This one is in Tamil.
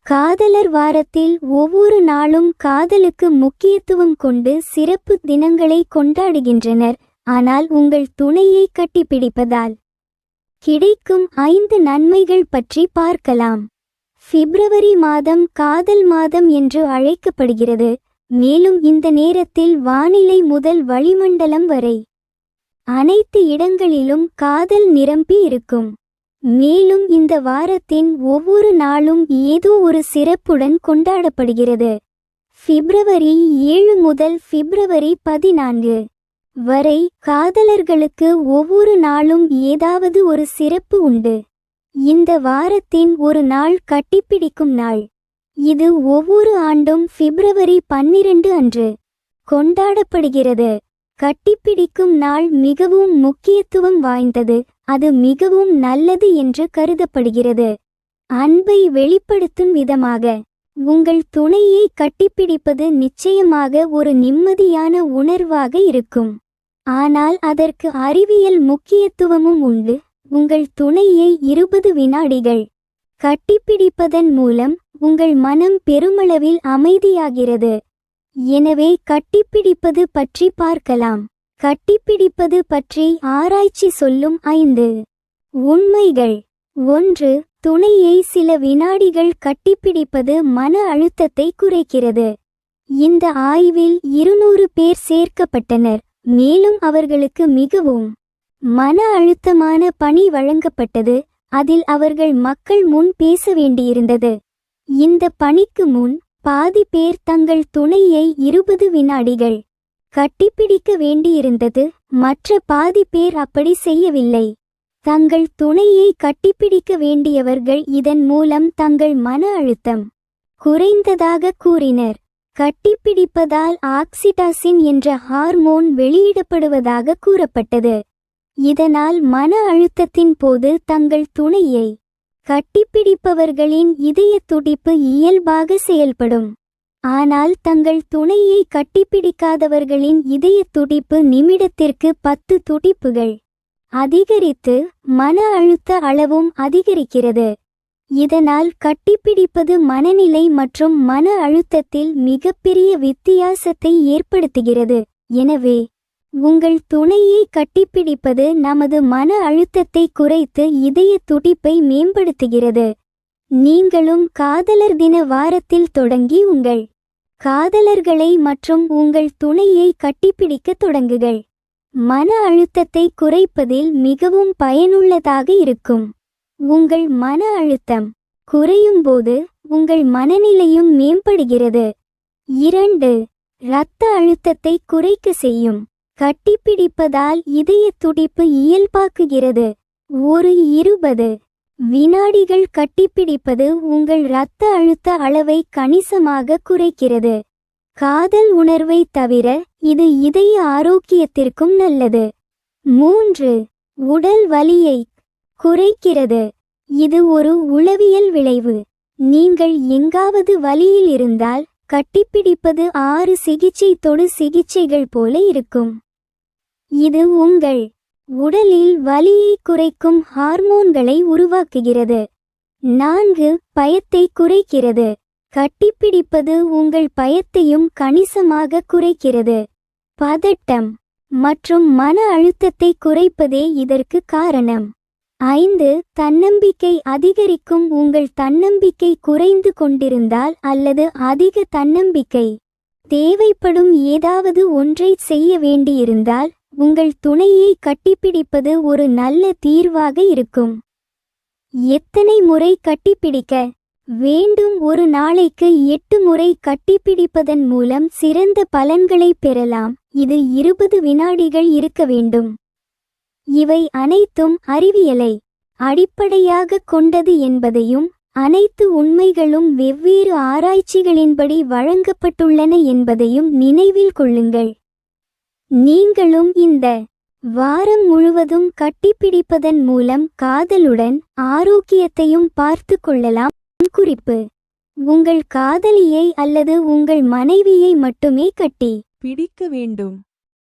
காதலர் வாரத்தில் ஒவ்வொரு நாளும் காதலுக்கு முக்கியத்துவம் கொண்டு சிறப்பு தினங்களை கொண்டாடுகின்றனர். ஆனால் உங்கள் துணையை கட்டிப்பிடிப்பதால் கிடைக்கும் 5 நன்மைகள் பற்றி பார்க்கலாம். பிப்ரவரி மாதம் காதல் மாதம் என்று அழைக்கப்படுகிறது. மேலும் இந்த நேரத்தில் வானிலை முதல் வளிமண்டலம் வரை அனைத்து இடங்களிலும் காதல் நிரம்பி இருக்கும். மேலும் இந்த வாரத்தின் ஒவ்வொரு நாளும் ஏதோ ஒரு சிறப்புடன் கொண்டாடப்படுகிறது. பிப்ரவரி 7 முதல் பிப்ரவரி 14 வரை காதலர்களுக்கு ஒவ்வொரு நாளும் ஏதாவது ஒரு சிறப்பு உண்டு. இந்த வாரத்தின் ஒரு நாள் கட்டிப்பிடிக்கும் நாள். இது ஒவ்வொரு ஆண்டும் பிப்ரவரி 12 அன்று கொண்டாடப்படுகிறது. கட்டிப்பிடிக்கும் நாள் மிகவும் முக்கியத்துவம் வாய்ந்தது. அது மிகவும் நல்லது என்று கருதப்படுகிறது. அன்பை வெளிப்படுத்தும் விதமாக உங்கள் துணையை கட்டிப்பிடிப்பது நிச்சயமாக ஒரு நிம்மதியான உணர்வாக இருக்கும். ஆனால் அதற்கு அறிவியல் முக்கியத்துவமும் உண்டு. உங்கள் துணையை 20 வினாடிகள் கட்டிப்பிடிப்பதன் மூலம் உங்கள் மனம் பெருமளவில் அமைதியாகிறது. எனவே கட்டிப்பிடிப்பது பற்றி பார்க்கலாம். கட்டிப்பிடிப்பது பற்றி ஆராய்ச்சி சொல்லும் 5 உண்மைகள். 1. துணையை சில வினாடிகள் கட்டிப்பிடிப்பது மன அழுத்தத்தை குறைக்கிறது. இந்த ஆய்வில் 200 பேர் சேர்க்கப்பட்டனர். மேலும் அவர்களுக்கு மிகவும் மன அழுத்தமான பணி வழங்கப்பட்டது. அதில் அவர்கள் மக்கள் முன் பேச வேண்டியிருந்தது. இந்த பணிக்கு முன் பாதி பேர் தங்கள் துணையை 20 வினாடிகள் கட்டிப்பிடிக்க வேண்டியிருந்தது. மற்ற பாதி பேர் அப்படி செய்யவில்லை. தங்கள் துணையை கட்டிப்பிடிக்க வேண்டியவர்கள் இதன் மூலம் தங்கள் மன அழுத்தம் குறைந்ததாக கூறினர். கட்டிப்பிடிப்பதால் ஆக்சிடாசின் என்ற ஹார்மோன் வெளியிடப்படுவதாக கூறப்பட்டது. இதனால் மன அழுத்தத்தின் போது தங்கள் துணையை கட்டிப்பிடிப்பவர்களின் இதய துடிப்பு இயல்பாக செயல்படும். ஆனால் தங்கள் துணையை கட்டிப்பிடிக்காதவர்களின் இதய துடிப்பு நிமிடத்திற்கு 10 துடிப்புகள் அதிகரித்து மன அழுத்த அளவும் அதிகரிக்கிறது. இதனால் கட்டிப்பிடிப்பது மனநிலை மற்றும் மன அழுத்தத்தில் மிகப்பெரிய வித்தியாசத்தை ஏற்படுத்துகிறது. எனவே உங்கள் துணையை கட்டிப்பிடிப்பது நமது மன அழுத்தத்தை குறைத்து இதய துடிப்பை மேம்படுத்துகிறது. நீங்களும் காதலர் தின வாரத்தில் தொடங்கி உங்கள் காதலர்களை மற்றும் உங்கள் துணையை கட்டிப்பிடிக்க தொடங்குங்கள். மன அழுத்தத்தை குறைப்பதில் மிகவும் பயனுள்ளதாக இருக்கும். உங்கள் மன அழுத்தம் குறையும் போது உங்கள் மனநிலையும் மேம்படுகிறது. 2. இரத்த அழுத்தத்தை குறைக்க செய்யும். கட்டிப்பிடிப்பதால் இதய துடிப்பு இயல்பாக்குகிறது. ஒரு 20 வினாடிகள் கட்டிப்பிடிப்பது உங்கள் இரத்த அழுத்த அளவை கணிசமாக குறைக்கிறது. காதல் உணர்வை தவிர இது இதய ஆரோக்கியத்திற்கும் நல்லது. 3. உடல் வலியை குறைக்கிறது. இது ஒரு உளவியல் விளைவு. நீங்கள் எங்காவது வலியில் இருந்தால் கட்டிப்பிடிப்பது 6 சிகிச்சை தொடு சிகிச்சைகள் போல இருக்கும். இது உங்கள் உடலில் வலியை குறைக்கும் ஹார்மோன்களை உருவாக்குகிறது. 4. பயத்தை குறைக்கிறது. கட்டிப்பிடிப்பது உங்கள் பயத்தையும் கணிசமாக குறைக்கிறது. பதட்டம் மற்றும் மன அழுத்தத்தை குறைப்பதே இதற்கு காரணம். 5. தன்னம்பிக்கை அதிகரிக்கும். உங்கள் தன்னம்பிக்கை குறைந்து கொண்டிருந்தால் அல்லது அதிக தன்னம்பிக்கை தேவைப்படும் ஏதாவது ஒன்றை செய்ய வேண்டியிருந்தால் உங்கள் துணையை கட்டிப்பிடிப்பது ஒரு நல்ல தீர்வாக இருக்கும். எத்தனை முறை கட்டிப்பிடிக்க வேண்டும்? ஒரு நாளைக்கு 8 முறை கட்டிப்பிடிப்பதன் மூலம் சிறந்த பலன்களை பெறலாம். இது 20 வினாடிகள் இருக்க வேண்டும். இவை அனைத்தும் அறிவியலை அடிப்படையாக கொண்டது என்பதையும் அனைத்து உண்மைகளும் வெவ்வேறு ஆராய்ச்சிகளின்படி வழங்கப்பட்டுள்ளன என்பதையும் நினைவில் கொள்ளுங்கள். நீங்களும் இந்த வாரம் முழுவதும் கட்டிப்பிடிப்பதன் மூலம் காதலுடன் ஆரோக்கியத்தையும் பார்த்து கொள்ளலாம். குறிப்பு: உங்கள் காதலியை அல்லது உங்கள் மனைவியை மட்டுமே கட்டி பிடிக்க வேண்டும்.